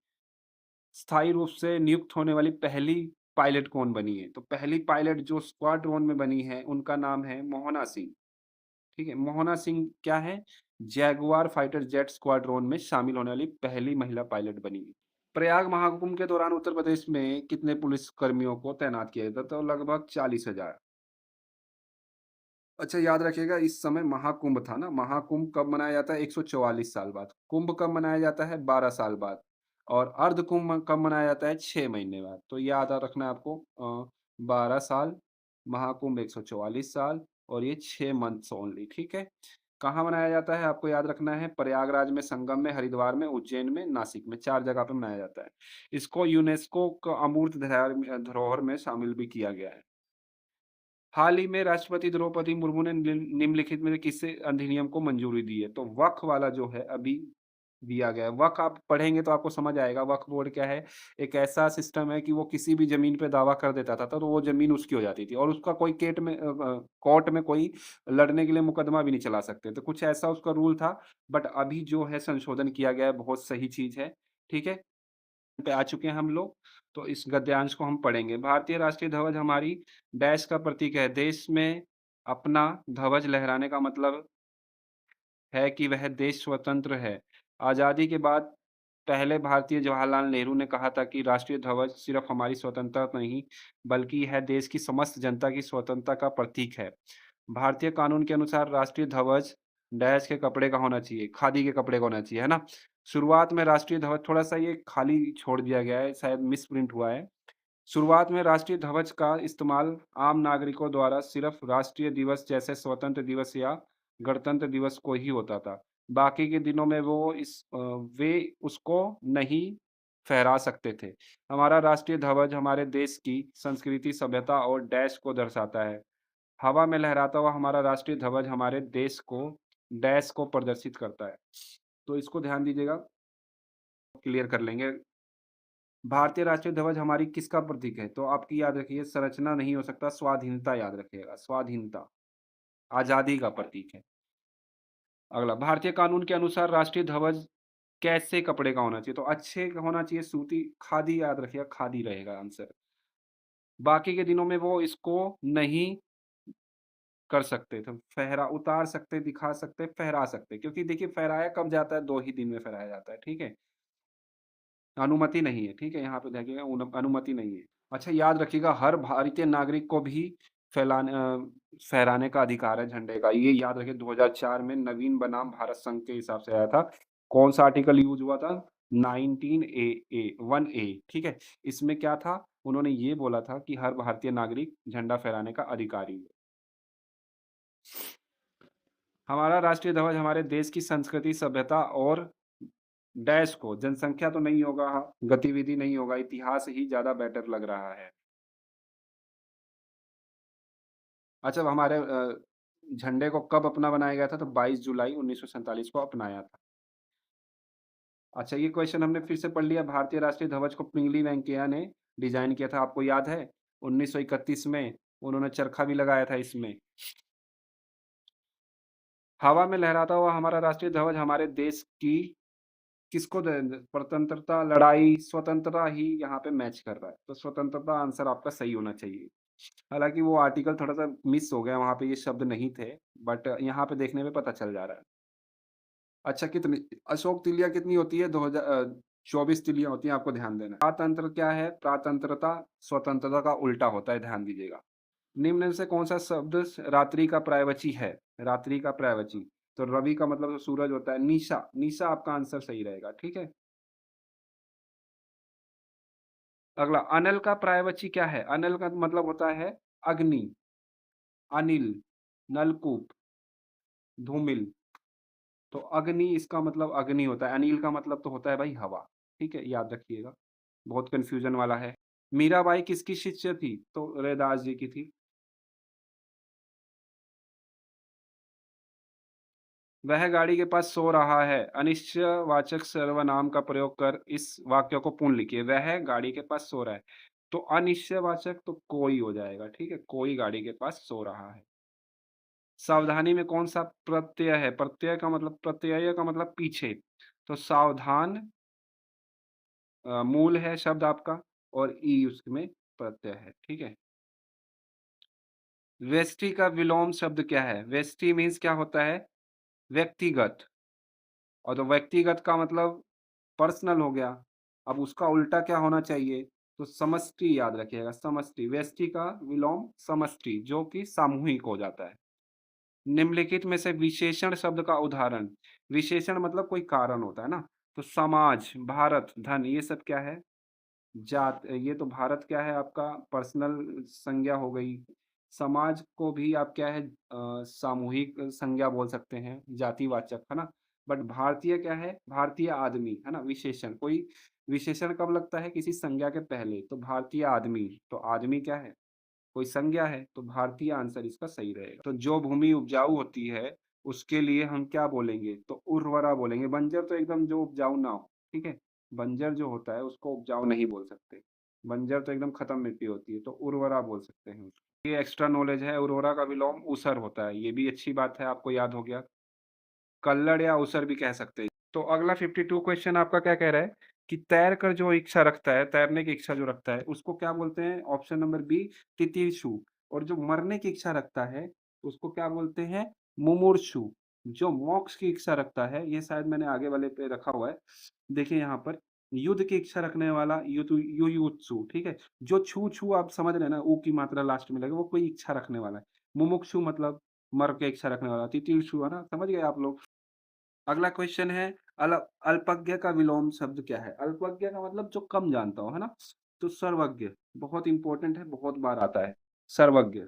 स्थायी रूप से नियुक्त होने वाली पहली पायलट कौन बनी है? तो पहली पायलट जो स्क्वाड्रन में बनी है, उनका नाम है मोहना सिंह, ठीक है। मोहना सिंह क्या है? जैगुआर फाइटर जेट स्क्वाड्रन में शामिल होने वाली पहली महिला पायलट बनी है। प्रयाग महाकुंभ के दौरान उत्तर प्रदेश में कितने पुलिस कर्मियों को तैनात किया गया था? तो लगभग 40,000। अच्छा, याद रखिएगा, इस समय महाकुंभ था ना, महाकुंभ कब मनाया जाता है? 144 साल बाद। कुंभ कब मनाया जाता है? 12 साल बाद। और अर्ध कुंभ कब मनाया जाता है? 6 महीने बाद। तो याद रखना है आपको, 12 साल महाकुंभ 144 साल और ये 6 मंथ्स ओनली, ठीक है? कहाँ मनाया जाता है आपको याद रखना है, प्रयागराज में, संगम में, हरिद्वार में, उज्जैन में, नासिक में, 4 जगह पे मनाया जाता है। इसको यूनेस्को क अमूर्त धरोहर में शामिल भी किया गया है। हाल ही में राष्ट्रपति द्रौपदी मुर्मू ने निम्नलिखित में से किस अधिनियम को मंजूरी दी है? तो वक्फ वाला जो है अभी दिया गया है। वक्फ आप पढ़ेंगे तो आपको समझ आएगा, वक्फ बोर्ड क्या है? एक ऐसा सिस्टम है कि वो किसी भी ज़मीन पे दावा कर देता था, तो वो ज़मीन उसकी हो जाती थी और उसका कोई कोर्ट में कोई लड़ने के लिए मुकदमा भी नहीं चला सकते। तो कुछ ऐसा उसका रूल था, बट अभी जो है संशोधन किया गया है, बहुत सही चीज़ है, ठीक है? पे आ चुके हैं हम लोग, तो इस गद्यांश को हम पढ़ेंगे। भारतीय राष्ट्रीय ध्वज हमारी डैश का प्रतीक है। देश में अपना ध्वज लहराने का मतलब है कि वह देश स्वतंत्र है। आज़ादी के बाद पहले भारतीय जवाहरलाल नेहरू ने कहा था कि राष्ट्रीय ध्वज सिर्फ़ हमारी स्वतंत्रता नहीं, बल्कि यह देश की समस्त जनता की स्वतंत्रता का प्रतीक है। भारतीय कानून के अनुसार राष्ट्रीय ध्वज डैश के कपड़े का होना चाहिए, खादी के कपड़े का होना चाहिए, है ना? शुरुआत में राष्ट्रीय ध्वज थोड़ा-सा ये खाली छोड़ दिया गया है, शायद मिसप्रिंट हुआ है। शुरुआत में राष्ट्रीय ध्वज का इस्तेमाल आम नागरिकों द्वारा सिर्फ राष्ट्रीय दिवस जैसे स्वतंत्र दिवस या गणतंत्र दिवस को ही होता था। बाकी के दिनों में वे उसको नहीं फहरा सकते थे। हमारा राष्ट्रीय ध्वज हमारे देश की संस्कृति, सभ्यता और डैश को दर्शाता है। हवा में लहराता हुआ हमारा राष्ट्रीय ध्वज हमारे देश को डैश को प्रदर्शित करता है। तो इसको ध्यान दीजिएगा, क्लियर कर लेंगे। भारतीय राष्ट्रीय ध्वज हमारी किसका प्रतीक है? तो आपकी याद रखिए, संरचना नहीं हो सकता, स्वाधीनता याद रखिएगा, स्वाधीनता, आज़ादी का प्रतीक है। अगला, भारतीय कानून के अनुसार राष्ट्रीय ध्वज कैसे कपड़े का होना चाहिए? तो अच्छे का होना चाहिए, सूती, खादी याद रखिएगा, खादी रहेगा आंसर। बाकी के दिनों में वो इसको नहीं कर सकते थे, उतार सकते, दिखा सकते, फहरा सकते, क्योंकि देखिए फहराया कब जाता है? 2 ही दिन में फहराया जाता है, ठीक है? अनुमति नहीं है, ठीक है? यहाँ पे देखिएगा अनुमति नहीं है। अच्छा याद रखिएगा, हर भारतीय नागरिक को भी फहराने का अधिकार है झंडे का। ये याद रखिए, 2004 में नवीन बनाम भारत संघ के हिसाब से आया था। कौन-सा आर्टिकल यूज़ हुआ था? 19 1 ए, ठीक है? इसमें क्या था? उन्होंने ये बोला था कि हर भारतीय नागरिक झंडा फहराने का अधिकारी है। हमारा राष्ट्रीय ध्वज हमारे देश की संस्कृति, सभ्यता और डैश को, जनसंख्या तो नहीं होगा, गतिविधि नहीं होगा, इतिहास ही ज़्यादा बेटर लग रहा है। अच्छा, हमारे झंडे को कब अपना बनाया गया था? तो 22 जुलाई 1947 को अपनाया था। अच्छा, ये क्वेश्चन हमने फिर से पढ़ लिया। भारतीय राष्ट्रीय ध्वज को पिंगली वेंकैया ने डिज़ाइन किया था, आपको याद है? 1931 में उन्होंने चरखा भी लगाया था इसमें। हवा में लहराता हुआ हमारा राष्ट्रीय ध्वज हमारे देश की किसको स्वतंत्रता लड़ाई, स्वतंत्रता ही यहाँ पे मैच कर रहा है। तो स्वतंत्रता आंसर आपका सही होना चाहिए। हालाँकि वो आर्टिकल थोड़ा-सा मिस हो गया, वहाँ पे ये शब्द नहीं थे, बट यहाँ पे देखने में पता चल जा रहा है। अच्छा, कितनी अशोक तिलिया कितनी होती है? 24 तिलियाँ होती हैं, आपको ध्यान देना है। पारतंत्र क्या है? पारतंत्रता स्वतंत्रता का उल्टा होता है, ध्यान दीजिएगा। निम्न में से कौन-सा शब्द रात्रि का पर्यायवाची है? रात्रि का पर्यायवाची, तो रवि का मतलब तो सूरज होता है, निशा, निशा आपका आंसर सही रहेगा, ठीक है? अगला, अनल का पर्यायवाची क्या है? अनल का मतलब होता है अग्नि, अनिल, नलकूप, धूमिल। तो अग्नि इसका मतलब अग्नि होता है, अनिल का मतलब तो होता है भाई हवा, ठीक है? याद रखिएगा, बहुत कन्फ्यूज़न वाला है। मीराबाई किसकी शिष्य थी? तो रैदास जी की थी। वह गाड़ी के पास सो रहा है, अनिश्चयवाचक सर्वनाम का प्रयोग कर इस वाक्य को पूर्ण लिखिए। वह गाड़ी के पास सो रहा है, तो अनिश्चयवाचक तो कोई हो जाएगा, ठीक है? कोई गाड़ी के पास सो रहा है। सावधानी में कौन-सा प्रत्यय है? प्रत्यय का मतलब पीछे, तो सावधान मूल है शब्द आपका और ई उसमें प्रत्यय है, ठीक है? व्यष्टि का विलोम शब्द क्या है? व्यष्टि मीन्स क्या होता है? व्यक्तिगत, और तो व्यक्तिगत का मतलब पर्सनल हो गया। अब उसका उल्टा क्या होना चाहिए? तो समष्टि याद रखिएगा, समष्टि। व्यष्टि का विलोम समष्टि, जो कि सामूहिक हो जाता है। निम्नलिखित में से विशेषण शब्द का उदाहरण, विशेषण मतलब कोई कारण होता है ना? तो समाज, भारत, धन, ये सब क्या है? जात, ये तो भारत क्या है आपका? पर्सनल संज्ञा हो गई। समाज को भी आप क्या है सामूहिक संज्ञा बोल सकते हैं, जातिवाचक, है ना? बट भारतीय क्या है? भारतीय आदमी, है ना? विशेषण, कोई विशेषण कब लगता है? किसी संज्ञा के पहले, तो भारतीय आदमी, तो आदमी क्या है? कोई संज्ञा है, तो भारतीय आंसर इसका सही रहेगा। तो जो भूमि उपजाऊ होती है, उसके लिए हम क्या बोलेंगे? तो उर्वरा बोलेंगे। बंजर तो एकदम जो उपजाऊ ना हो, ठीक है? बंजर जो होता है उसको उपजाऊ नहीं बोल सकते। बंजर तो एकदम खत्म मिट्टी होती है, तो उर्वरा बोल सकते हैं उसको। ये एक्स्ट्रा नॉलेज है, उर्वरा का विलोम ऊसर होता है, ये भी अच्छी बात है, आपको याद हो गया। कल्लड़ या ऊसर भी कह सकते हैं। तो अगला 52 क्वेश्चन आपका क्या कह रहा है कि तैर कर जो इच्छा रखता है, तैरने की इच्छा जो रखता है, उसको क्या बोलते हैं? ऑप्शन नंबर बी, तितीर्षु। और जो मरने की इच्छा रखता है, उसको क्या बोलते हैं? मुमुर्षु। जो मोक्ष की इच्छा रखता है, ये शायद मैंने आगे वाले पे रखा हुआ है। देखिए यहाँ पर, युद्ध की इच्छा रखने वाला युयुत्सु, ठीक है? जो छू-छू आप समझ रहे हैं ना, ऊ की मात्रा लास्ट में लगे, वो कोई इच्छा रखने वाला है। मुमुक्षु मतलब मर के इच्छा रखने वाला, तितीर्षु है ना, समझ गए आप लोग? अगला क्वेश्चन है, अल्पज्ञ का विलोम शब्द क्या है? अल्पज्ञ का मतलब जो कम जानता हो, है ना? तो सर्वज्ञ, बहुत इंपॉर्टेंट है, बहुत बार आता है, सर्वज्ञ।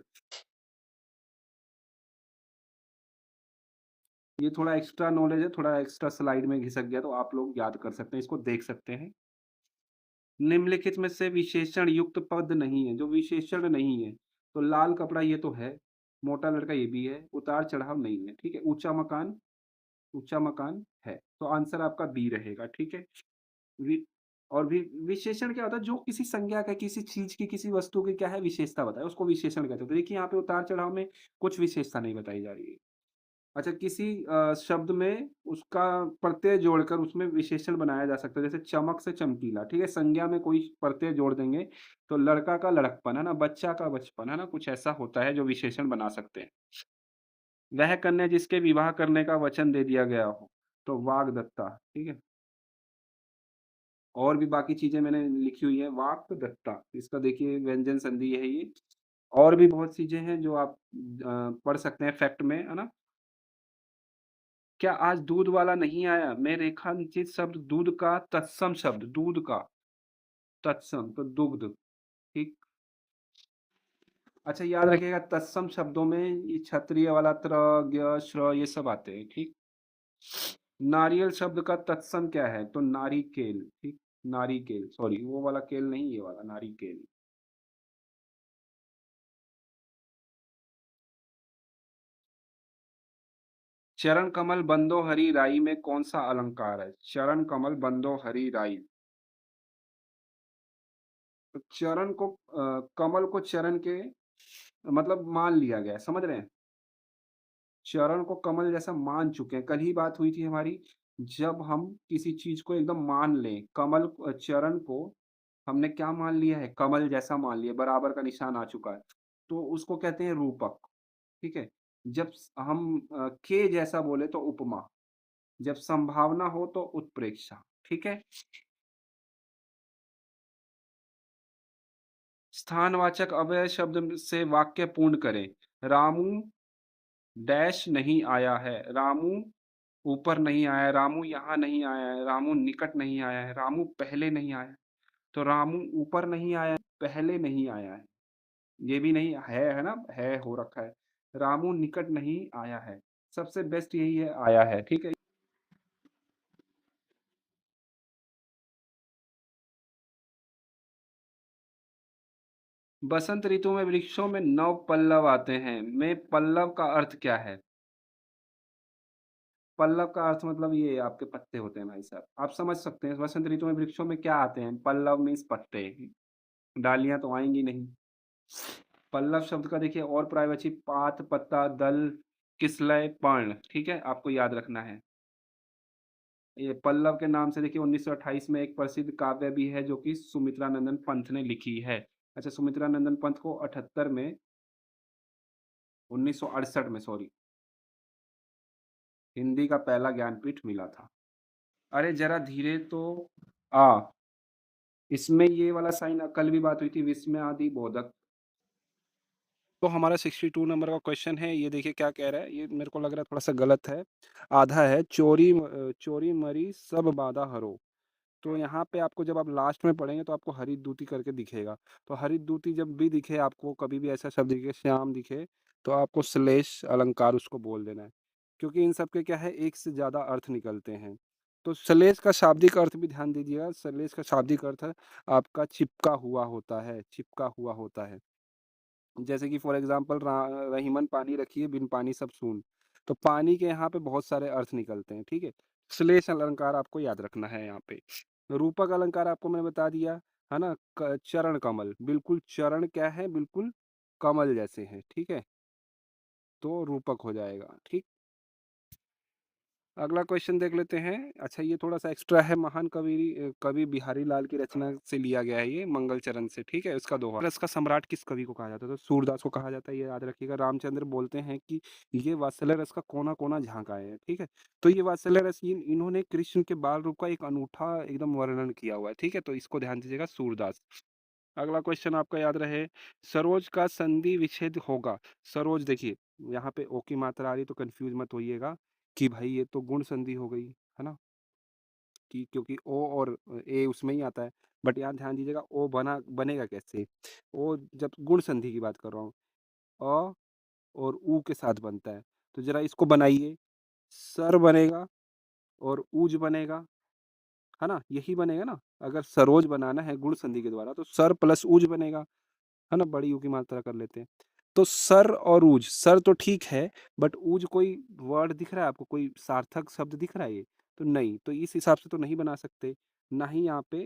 ये थोड़ा एक्स्ट्रा नॉलेज है, थोड़ा एक्स्ट्रा स्लाइड में घिसक गया, तो आप लोग याद कर सकते हैं, इसको देख सकते हैं। निम्नलिखित में से विशेषण युक्त पद नहीं है, जो विशेषण नहीं है, तो लाल कपड़ा ये तो है, मोटा लड़का ये भी है, उतार चढ़ाव नहीं है, ठीक है? ऊंचा मकान है, तो आंसर आपका बी रहेगा, ठीक है? वि और भी विशेषण क्या होता है? जो किसी संज्ञा का, किसी चीज़ की, किसी वस्तु की क्या है विशेषता बताए, उसको विशेषण कहते हैं। तो देखिए यहाँ पे उतार-चढ़ाव में कुछ विशेषता नहीं बताई जा रही है। अच्छा, किसी शब्द में उसका प्रत्यय जोड़कर उसमें विशेषण बनाया जा सकता है, जैसे चमक से चमकीला, ठीक है? संज्ञा में कोई प्रत्यय जोड़ देंगे, तो लड़का का लड़कपन, है ना? बच्चा का बचपन, है ना? कुछ ऐसा होता है जो विशेषण बना सकते हैं। वह कन्या जिसके विवाह करने का वचन दे दिया गया हो, तो वाग्दत्ता, ठीक है? और भी बाकी चीज़ें मैंने लिखी हुई हैं, वाक् दत्ता, इसका देखिए व्यंजन संधि है ये। और भी बहुत चीज़ें हैं जो आप पढ़ सकते हैं फैक्ट में, है ना? क्या आज दूध वाला नहीं आया? में रेखांकित शब्द दूध का तत्सम शब्द, दूध का तत्सम, तो दुग्ध, ठीक? अच्छा, याद रखिएगा तत्सम शब्दों में ये क्षत्रिय वाला त्र, ज्ञ, श्र ये सब आते हैं, ठीक? नारियल शब्द का तत्सम क्या है? तो नारिकेल, ठीक? नारिकेल, सॉरी वो वाला केल नहीं, ये वाला नारिकेल। चरण कमल बंदो हरि राई में कौन सा अलंकार है? चरण कमल बंदो हरि राई। तो चरण को कमल को चरण के मतलब मान लिया गया है, समझ रहे हैं? चरण को कमल जैसा मान चुके हैं। कल ही बात हुई थी हमारी, जब हम किसी चीज को एकदम मान लें, चरण को हमने क्या मान लिया है? कमल जैसा मान लिया, बराबर का निशान आ चुका है, तो उसको कहते हैं रूपक, ठीक है? जब हम के जैसा बोले तो उपमा, जब संभावना हो तो उत्प्रेक्षा, ठीक है? स्थानवाचक अव्यय शब्द से वाक्य पूर्ण करें। रामू डैश नहीं आया है, रामू ऊपर नहीं आया है, रामू यहाँ नहीं आया है, रामू निकट नहीं आया है, रामू पहले नहीं आया है। तो रामू ऊपर नहीं आया है, पहले नहीं आया है, ये भी नहीं है ना? है हो रखा है। रामू निकट नहीं आया है, सबसे बेस्ट यही है, आया है, ठीक है? बसंत ऋतु में वृक्षों में नव पल्लव आते हैं, में पल्लव का अर्थ क्या है? पल्लव का अर्थ मतलब ये आपके पत्ते होते हैं भाई साहब, आप समझ सकते हैं। वसंत ऋतु में वृक्षों में क्या आते हैं? पल्लव मीन्स पत्ते, डालियां तो आएंगी नहीं। पल्लव शब्द का देखिए और पर्यायवाची पात, पत्ता, दल, किसलय, पर्ण, ठीक है? आपको याद रखना है। ये पल्लव के नाम से देखिए 1928 में एक प्रसिद्ध काव्य भी है जो कि सुमित्रा नंदन पंत ने लिखी है। अच्छा, सुमित्रा नंदन पंत को 78 में, 1968 में सॉरी, हिंदी का पहला ज्ञानपीठ मिला था। अरे जरा धीरे तो आ, इसमें ये वाला साइन, कल भी बात हुई थी, विस्मय आदि बोधक। तो हमारा 62 नंबर का क्वेश्चन है, ये देखिए क्या कह रहा है, ये मेरे को लग रहा है थोड़ा सा गलत है। आधा है, चोरी चोरी मरी सब बाधा हरो। तो यहाँ पे आपको जब आप लास्ट में पढ़ेंगे तो आपको हरिद्युति करके दिखेगा। तो हरिद्युति जब भी दिखे आपको, कभी भी ऐसा शब्द दिखे, श्याम दिखे, तो आपको श्लेष अलंकार उसको बोल देना है। क्योंकि इन सब के क्या है, एक से ज़्यादा अर्थ निकलते हैं। तो श्लेष का शाब्दिक अर्थ भी ध्यान दीजिएगा। श्लेष का शाब्दिक अर्थ आपका चिपका हुआ होता है, चिपका हुआ होता है। जैसे कि फॉर एग्जांपल रहीमन पानी रखिए, बिन पानी सब सून। तो पानी के यहाँ पे बहुत सारे अर्थ निकलते हैं, ठीक है। श्लेष अलंकार आपको याद रखना है यहाँ पे। रूपक अलंकार आपको मैंने बता दिया, है ना। चरण कमल, बिल्कुल चरण क्या है, बिल्कुल कमल जैसे हैं, ठीक है। तो रूपक हो जाएगा, ठीक। अगला क्वेश्चन देख लेते हैं। अच्छा, ये थोड़ा सा एक्स्ट्रा है। महान कवि बिहारी लाल की रचना से लिया गया है ये, मंगल चरण से, ठीक है। उसका दोहा, रस का सम्राट किस कवि को कहा जाता है? तो सूरदास को कहा जाता है, ये याद रखिएगा। रामचंद्र बोलते हैं कि ये वात्सल्य रस का कोना कोना झांका है, ठीक है। तो ये वात्सल्य रस, इन्होंने कृष्ण के बाल रूप का एक अनूठा एकदम वर्णन किया हुआ है, ठीक है। तो इसको ध्यान दीजिएगा, सूरदास। अगला क्वेश्चन आपका याद रहे, सरोज का संधि विच्छेद होगा। सरोज देखिए, यहाँ पे ओ की मात्रा आ रही तो कंफ्यूज मत होइएगा कि भाई ये तो गुण संधि हो गई, है ना। कि क्योंकि ओ और ए उसमें ही आता है। बट यहाँ ध्यान दीजिएगा, ओ बनेगा कैसे। ओ जब गुण संधि की बात कर रहा हूँ, अ और ऊ के साथ बनता है। तो जरा इसको बनाइए, सर बनेगा और ऊज बनेगा, है ना, यही बनेगा ना। अगर सरोज बनाना है गुण संधि के द्वारा तो सर प्लस ऊज बनेगा, है ना। बड़ी यू की मात्रा कर लेते हैं। तो सर और ऊज, सर तो ठीक है, बट ऊज कोई वर्ड दिख रहा है आपको, कोई सार्थक शब्द दिख रहा है ये? तो नहीं, तो इस हिसाब से तो नहीं बना सकते। ना ही यहाँ पे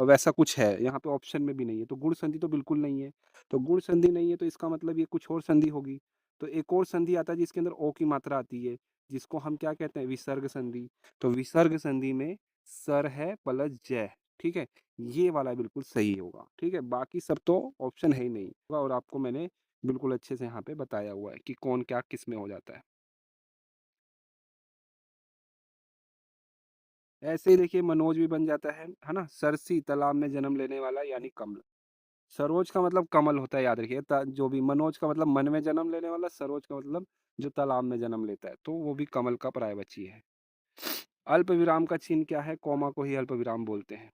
वैसा कुछ है, यहाँ पे ऑप्शन में भी नहीं है। तो गुण संधि तो बिल्कुल नहीं है। तो गुण संधि नहीं है तो इसका मतलब ये कुछ और संधि होगी। तो एक और संधि आता है जिसके अंदर ओ की मात्रा आती है, जिसको हम क्या कहते हैं, विसर्ग संधि। तो विसर्ग संधि में सर है प्लस जय, ठीक है। ये वाला बिल्कुल सही होगा, ठीक है। बाकी सब तो ऑप्शन है ही नहीं होगा, और आपको मैंने बिल्कुल अच्छे से यहाँ पे बताया हुआ है कि कौन क्या किस में हो जाता है। ऐसे ही देखिए, मनोज भी बन जाता है ना। सरसी, तालाब में जन्म लेने वाला, यानी कमल। सरोज का मतलब कमल होता है, याद रखिए। जो भी, मनोज का मतलब मन में जन्म लेने वाला, सरोज का मतलब जो तालाब में जन्म लेता है, तो वो भी कमल का पर्यायवाची है। अल्प विराम का चिन्ह क्या है? कॉमा को ही अल्प विराम बोलते हैं।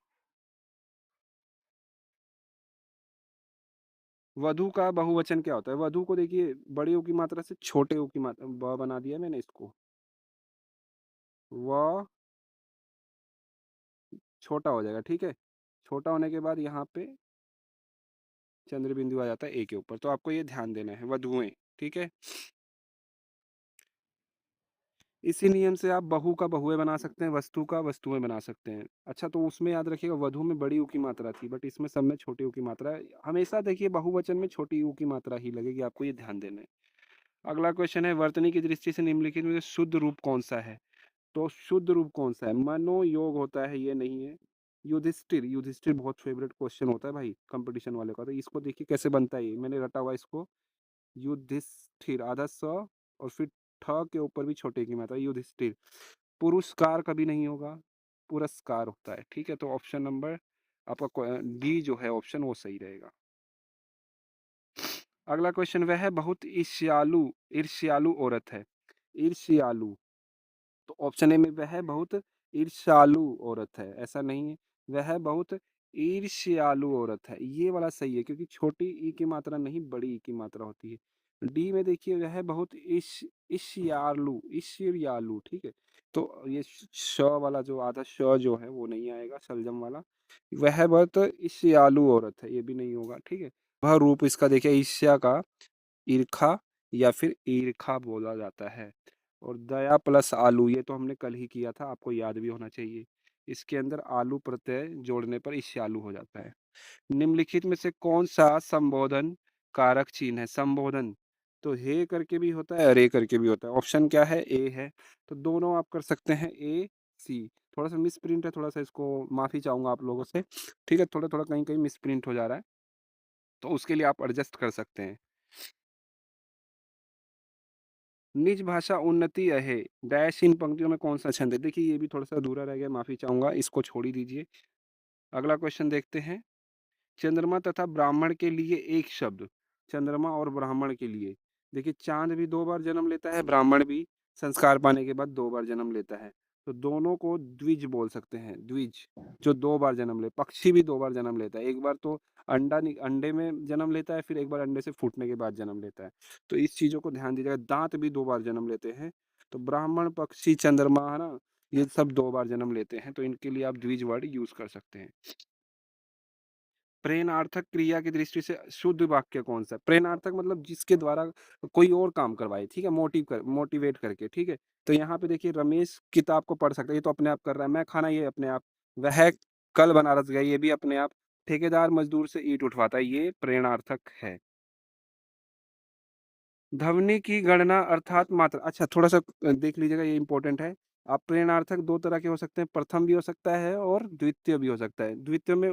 वधु का बहुवचन क्या होता है? वधु को देखिए, बड़े ऊ की मात्रा से छोटे ऊ की मात्रा ब बना दिया मैंने इसको। व छोटा हो जाएगा, ठीक है। छोटा होने के बाद यहाँ पे चंद्र बिंदु आ जाता है ए के ऊपर। तो आपको ये ध्यान देना है, वधुएं, ठीक है। इसी नियम से आप बहु का बहुए बना सकते हैं, वस्तु का वस्तुएं बना सकते हैं। अच्छा, तो उसमें याद रखिएगा, वधु में बड़ी ऊ की मात्रा थी, बट इसमें सब में छोटी ऊ की मात्रा है। हमेशा देखिए, बहुवचन में छोटी ऊ की मात्रा ही लगेगी, आपको ये ध्यान देना है। अगला क्वेश्चन है, वर्तनी की दृष्टि से निम्नलिखित में से शुद्ध रूप कौन सा है? तो शुद्ध रूप कौन सा है? मनोयोग होता है, ये नहीं है। युधिष्ठिर, युधिष्ठिर बहुत फेवरेट क्वेश्चन होता है भाई कंपटीशन वाले का। तो इसको देखिए कैसे बनता है, ये मैंने रटा हुआ है इसको। युधिष्ठिर, आधा स और फिर ठ के ऊपर भी छोटे की मात्रा, युधिष्ठिर। पुरस्कार कभी नहीं होगा, पुरस्कार होता है, ठीक है। तो ऑप्शन नंबर आपका डी जो है ऑप्शन, वो सही रहेगा। अगला क्वेश्चन, वह बहुत ईर्ष्यालु, ईर्ष्यालु औरत है। ईर्ष्यालु, तो ऑप्शन ए में वह बहुत ईर्ष्यालु औरत है, ऐसा नहीं है। वह बहुत ईर्ष्यालु औरत है, ये वाला सही है, क्योंकि छोटी ई की मात्रा नहीं, बड़ी ई की मात्रा होती है। डी में देखिए, वह बहुत ईर्ष्यालु, ईर्ष्यालु, ठीक है। तो ये श वाला जो आधा श जो है वो नहीं आएगा, शलजम वाला। वह बहुत ईर्ष्यालु औरत है, ये भी नहीं होगा, ठीक है। वह रूप इसका देखिए, ईर्ष्या का ईर्खा या फिर ईर्खा बोला जाता है। और दया प्लस आलू, ये तो हमने कल ही किया था, आपको याद भी होना चाहिए। इसके अंदर आलू प्रत्यय जोड़ने पर ईर्ष्यालु हो जाता है। निम्नलिखित में से कौन सा संबोधन कारक चिन्ह है? संबोधन तो हे करके भी होता है, रे करके भी होता है। ऑप्शन क्या है? ए है। तो दोनों आप कर सकते हैं, ए सी। थोड़ा सा मिस प्रिंट है, थोड़ा सा इसको माफी चाहूंगा आप लोगों से, ठीक है। थोड़ा थोड़ा कहीं कहीं मिस प्रिंट हो जा रहा है, तो उसके लिए आप एडजस्ट कर सकते हैं। निज भाषा उन्नति अहे, डैश इन पंक्तियों में कौन सा छंद है? देखिए, ये भी थोड़ा सा अधूरा रह गया, माफी चाहूंगा, इसको छोड़ ही दीजिए। अगला क्वेश्चन देखते हैं, चंद्रमा तथा ब्राह्मण के लिए एक शब्द। चंद्रमा और ब्राह्मण के लिए, देखिए चांद भी दो बार जन्म लेता है, ब्राह्मण भी संस्कार पाने के बाद दो बार जन्म लेता है। तो दोनों को द्विज बोल सकते हैं, द्विज, जो 2 बार जन्म ले पक्षी भी 2 बार जन्म लेता है। एक बार तो अंडे में जन्म लेता है, फिर एक बार अंडे से फूटने के बाद जन्म लेता है। तो इस चीज़ों को ध्यान दीजिएगा, दाँत भी 2 बार जन्म लेते हैं। तो ब्राह्मण, पक्षी, चंद्रमा, है ना? ये सब 2 बार जन्म लेते हैं, तो इनके लिए आप द्विज वर्ड यूज़ कर सकते हैं। प्रेरणार्थक क्रिया की दृष्टि से शुद्ध वाक्य कौन-सा है? प्रेरणार्थक मतलब जिसके द्वारा कोई और काम करवाए, ठीक है? मोटिवेट करके, ठीक है? तो यहाँ पे देखिए रमेश किताब को पढ़ सकता है, ये तो अपने आप कर रहा है। मैं खाना, ये अपने आप। वह कल बनारस गया, ये भी अपने आप। ठेकेदार मज़दूर से ईंट उठवाता है, ये प्रेरणार्थक है। ध्वनि की गणना अर्थात मात्रा, अच्छा थोड़ा-सा देख लीजिएगा, ये इम्पोर्टेंट है। आप प्रेरणार्थक 2 तरह के हो सकते हैं, प्रथम भी हो सकता है और द्वितीय भी हो सकता है। द्वितीय में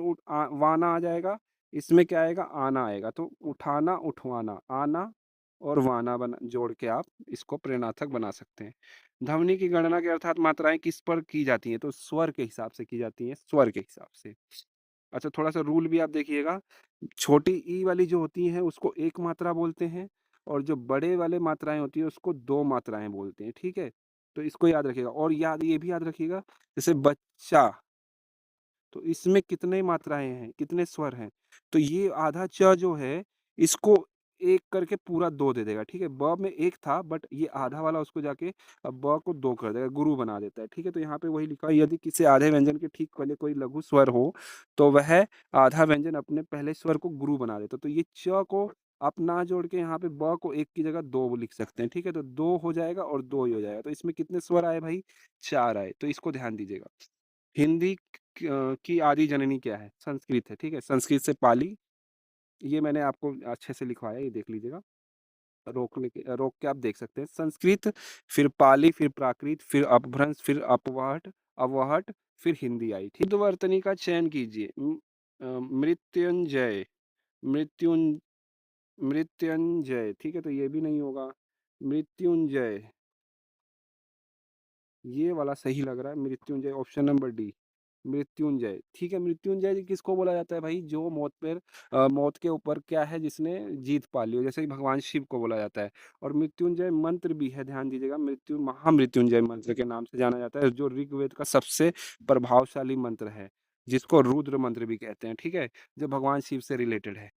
वाना आ जाएगा, इसमें क्या आएगा? आना आएगा। तो उठाना, उठवाना, आना और वाना बना जोड़ के आप इसको प्रेरणार्थक बना सकते हैं। ध्वनि की गणना के अर्थात मात्राएँ किस पर की जाती हैं? तो स्वर के हिसाब से की जाती हैं, स्वर के हिसाब से। अच्छा, थोड़ा-सा रूल भी आप देखिएगा, छोटी ई वाली जो होती हैं उसको 1 मात्रा बोलते हैं और जो बड़े वाले मात्राएँ होती हैं उसको 2 मात्राएँ बोलते हैं, ठीक है? तो इसको याद रखिएगा और ये भी याद रखिएगा, जैसे बच्चा, तो इसमें कितने मात्राएँ हैं, कितने स्वर हैं? तो ये आधा च जो है, इसको 1 करके पूरा 2 दे देगा, ठीक है? ब में 1 था बट ये आधा वाला उसको जाके अब ब को 2 कर देगा, गुरु बना देता है, ठीक है? तो यहाँ पे वही लिखा है, यदि किसी आधे व्यंजन के ठीक पहले कोई लघु स्वर हो, तो वह आधा व्यंजन अपने पहले स्वर को गुरु बना देता है। तो ये च को आप ना जोड़ के यहाँ पे ब को 1 की जगह 2 लिख सकते हैं, ठीक है? तो 2 हो जाएगा और 2 ही हो जाएगा। तो इसमें कितने स्वर आए भाई? 4 आए, तो इसको ध्यान दीजिएगा। हिंदी की आदि जननी क्या है? संस्कृत है, ठीक है? संस्कृत से पाली, ये मैंने आपको अच्छे से लिखवाया है, ये देख लीजिएगा। रोक के आप देख सकते हैं। संस्कृत, फिर पाली, फिर प्राकृत, फिर अपभ्रंश, फिर अपवाहट अवहट, फिर हिंदी आई, ठीक? शुद्धवर्तनी का चयन कीजिए। मृत्युंजय, मृत्युन मृत्युंजय, ठीक है? तो ये भी नहीं होगा। मृत्युंजय, ये वाला सही लग रहा है, Mrityunjay, option number D. Mrityunjay, ठीक है? मृत्युंजय जी किसको बोला जाता है भाई? जो मौत के ऊपर क्या है, जिसने जीत पा ली हो, जैसे कि भगवान शिव को बोला जाता है। और मृत्युंजय मंत्र भी है, ध्यान दीजिएगा, महामृत्युंजय मंत्र के नाम से जाना जाता है, जो ऋग्वेद का सबसे प्रभावशाली मंत्र है, जिसको रुद्र मंत्र भी कहते हैं, ठीक है? जो भगवान शिव से रिलेटेड है।